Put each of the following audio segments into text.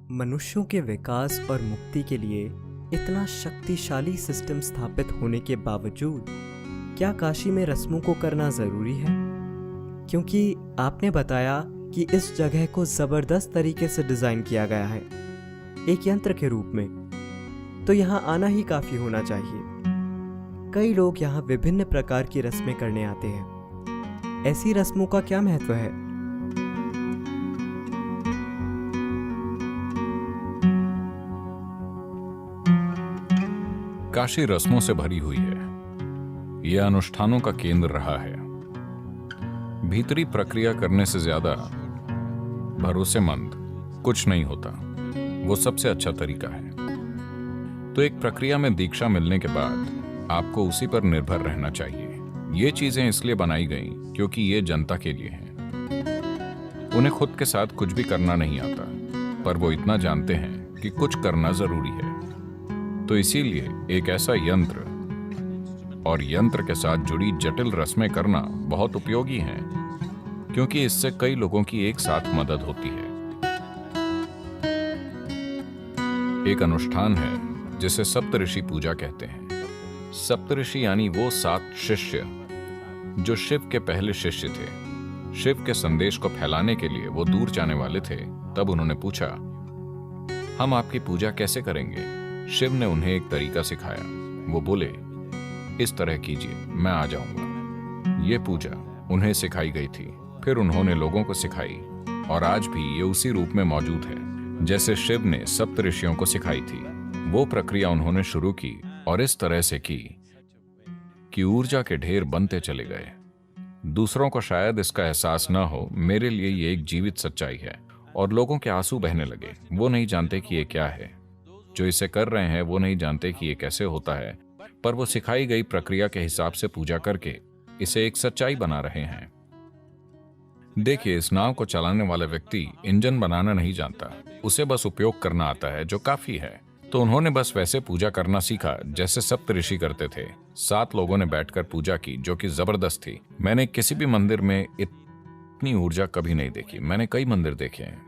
मनुष्यों के विकास और मुक्ति के लिए इतना शक्तिशाली सिस्टम स्थापित होने के बावजूद क्या काशी में रस्मों को करना ज़रूरी है? क्योंकि आपने बताया कि इस जगह को ज़बरदस्त तरीके से डिज़ाइन किया गया है, एक यंत्र के रूप में, तो यहाँ आना ही काफ़ी होना चाहिए। कई लोग यहाँ विभिन्न प्रकार की रस्में करने आते हैं। ऐसी रस्मों का क्या महत्व है? काशी रस्मों से भरी हुई है। यह अनुष्ठानों का केंद्र रहा है। भीतरी प्रक्रिया करने से ज्यादा भरोसेमंद कुछ नहीं होता। वो सबसे अच्छा तरीका है। तो एक प्रक्रिया में दीक्षा मिलने के बाद आपको उसी पर निर्भर रहना चाहिए। ये चीजें इसलिए बनाई गई क्योंकि ये जनता के लिए हैं। उन्हें खुद के साथ कुछ भी करना नहीं आता, पर वो इतना जानते हैं कि कुछ करना जरूरी है। तो इसीलिए एक ऐसा यंत्र और यंत्र के साथ जुड़ी जटिल रस्में करना बहुत उपयोगी है, क्योंकि इससे कई लोगों की एक साथ मदद होती है। एक अनुष्ठान है जिसे सप्तऋषि पूजा कहते हैं। सप्तऋषि यानी वो 7 शिष्य जो शिव के पहले शिष्य थे। शिव के संदेश को फैलाने के लिए वो दूर जाने वाले थे। तब उन्होंने पूछा, हम आपकी पूजा कैसे करेंगे? शिव ने उन्हें एक तरीका सिखाया। वो बोले, इस तरह कीजिए, मैं आ जाऊंगा। ये पूजा उन्हें सिखाई गई थी। फिर उन्होंने लोगों को सिखाई और आज भी ये उसी रूप में मौजूद है जैसे शिव ने सप्तऋषियों को सिखाई थी। वो प्रक्रिया उन्होंने शुरू की और इस तरह से की कि ऊर्जा के ढेर बनते चले गए। दूसरों को शायद इसका एहसास न हो, मेरे लिए ये एक जीवित सच्चाई है। और लोगों के आंसू बहने लगे। वो नहीं जानते कि ये क्या है। जो इसे कर रहे हैं वो नहीं जानते कि ये कैसे होता है, पर वो सिखाई गई प्रक्रिया के हिसाब से पूजा करके इसे एक सच्चाई बना रहे हैं। देखिए, इस नाव को चलाने वाला व्यक्ति इंजन बनाना नहीं जानता, उसे बस उपयोग करना आता है, जो काफी है। तो उन्होंने बस वैसे पूजा करना सीखा जैसे सप्तऋषि करते थे। 7 लोगों ने बैठकर पूजा की, जो कि जबरदस्त थी। मैंने किसी भी मंदिर में इतनी ऊर्जा कभी नहीं देखी। मैंने कई मंदिर देखे हैं।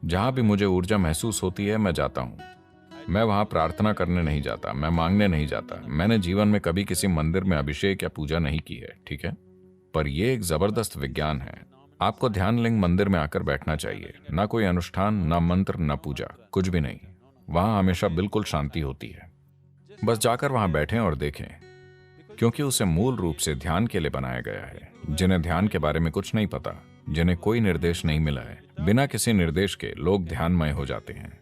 जहां भी मुझे ऊर्जा महसूस होती है, मैं जाता हूं। मैं वहां प्रार्थना करने नहीं जाता, मैं मांगने नहीं जाता। मैंने जीवन में कभी किसी मंदिर में अभिषेक या पूजा नहीं की है, ठीक है? पर यह एक जबरदस्त विज्ञान है। आपको ध्यान लिंग मंदिर में आकर बैठना चाहिए। ना कोई अनुष्ठान, ना मंत्र, ना पूजा, कुछ भी नहीं। वहां हमेशा बिल्कुल शांति होती है। बस जाकर वहां बैठें और देखें, क्योंकि उसे मूल रूप से ध्यान के लिए बनाया गया है। जिन्हें ध्यान के बारे में कुछ नहीं पता, जिन्हें कोई निर्देश नहीं मिला है, बिना किसी निर्देश के लोग ध्यानमय हो जाते हैं।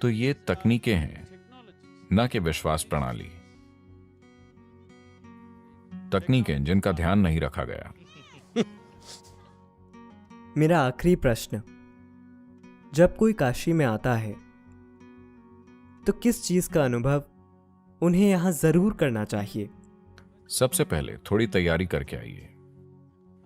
तो ये तकनीकें हैं, न कि विश्वास प्रणाली। तकनीकें जिनका ध्यान नहीं रखा गया। मेरा आखिरी प्रश्न, जब कोई काशी में आता है तो किस चीज का अनुभव उन्हें यहां जरूर करना चाहिए? सबसे पहले थोड़ी तैयारी करके आइए।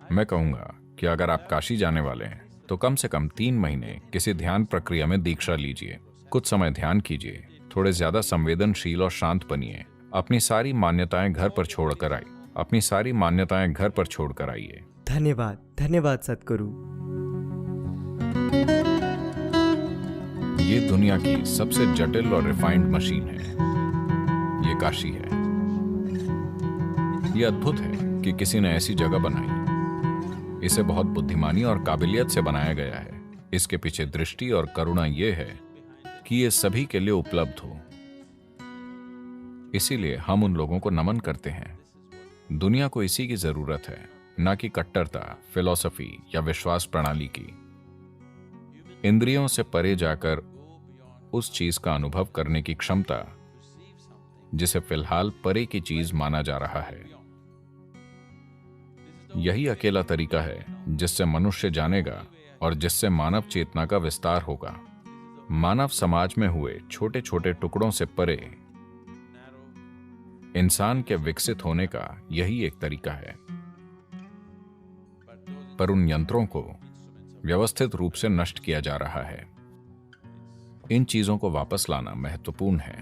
मैं कहूंगा कि अगर आप काशी जाने वाले हैं तो कम से कम 3 महीने किसी ध्यान प्रक्रिया में दीक्षा लीजिए। कुछ समय ध्यान कीजिए, थोड़े ज्यादा संवेदनशील और शांत बनिए। अपनी सारी मान्यताएं घर पर छोड़कर आइए। अपनी सारी मान्यताएं घर पर छोड़कर आइए। धन्यवाद, धन्यवाद सद्गुरु। ये दुनिया की सबसे जटिल और रिफाइंड मशीन है। ये काशी है। ये अद्भुत है कि किसी ने ऐसी जगह बनाई। इसे बहुत बुद्धिमानी और काबिलियत से बनाया गया है। इसके पीछे दृष्टि और करुणा ये है कि ये सभी के लिए उपलब्ध हो। इसीलिए हम उन लोगों को नमन करते हैं। दुनिया को इसी की जरूरत है, ना कि कट्टरता, फिलॉसफी या विश्वास प्रणाली की। इंद्रियों से परे जाकर उस चीज का अनुभव करने की क्षमता, जिसे फिलहाल परे की चीज माना जा रहा है। यही अकेला तरीका है जिससे मनुष्य जानेगा और जिससे मानव चेतना का विस्तार होगा। मानव समाज में हुए छोटे छोटे टुकड़ों से परे इंसान के विकसित होने का यही एक तरीका है। पर उन यंत्रों को व्यवस्थित रूप से नष्ट किया जा रहा है। इन चीजों को वापस लाना महत्वपूर्ण है।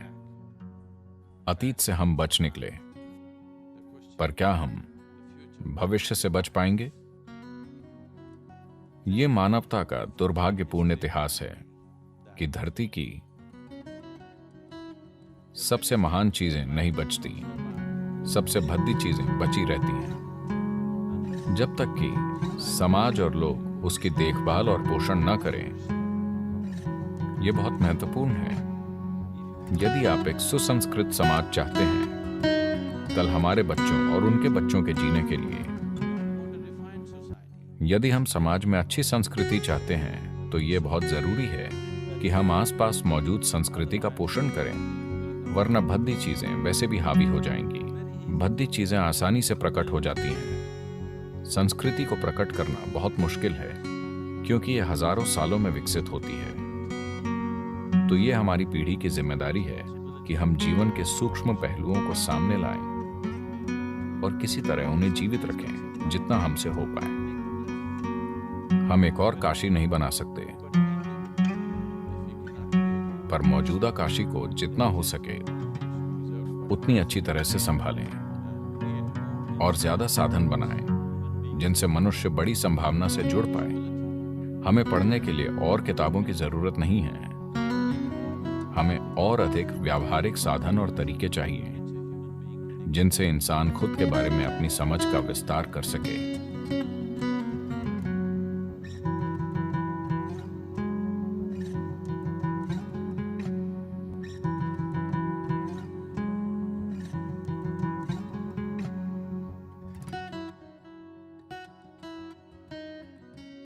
अतीत से हम बच निकले, पर क्या हम भविष्य से बच पाएंगे? ये मानवता का दुर्भाग्यपूर्ण इतिहास है कि धरती की सबसे महान चीजें नहीं बचती, सबसे भद्दी चीजें बची रहती हैं। जब तक कि समाज और लोग उसकी देखभाल और पोषण न करें। यह बहुत महत्वपूर्ण है। यदि आप एक सुसंस्कृत समाज चाहते हैं कल हमारे बच्चों और उनके बच्चों के जीने के लिए, यदि हम समाज में अच्छी संस्कृति चाहते हैं तो यह बहुत जरूरी है कि हम आसपास मौजूद संस्कृति का पोषण करें, वरना भद्दी चीजें वैसे भी हावी हो जाएंगी। भद्दी चीजें आसानी से प्रकट हो जाती हैं। संस्कृति को प्रकट करना बहुत मुश्किल है क्योंकि यह हजारों सालों में विकसित होती है। तो ये हमारी पीढ़ी की जिम्मेदारी है कि हम जीवन के सूक्ष्म पहलुओं को सामने लाएं और किसी तरह उन्हें जीवित रखें जितना हमसे हो पाए। हम एक और काशी नहीं बना सकते, पर मौजूदा काशी को जितना हो सके उतनी अच्छी तरह से संभालें और ज्यादा साधन बनाएं जिनसे मनुष्य बड़ी संभावना से जुड़ पाए। हमें पढ़ने के लिए और किताबों की जरूरत नहीं है, हमें और अधिक व्यावहारिक साधन और तरीके चाहिए जिनसे इंसान खुद के बारे में अपनी समझ का विस्तार कर सके।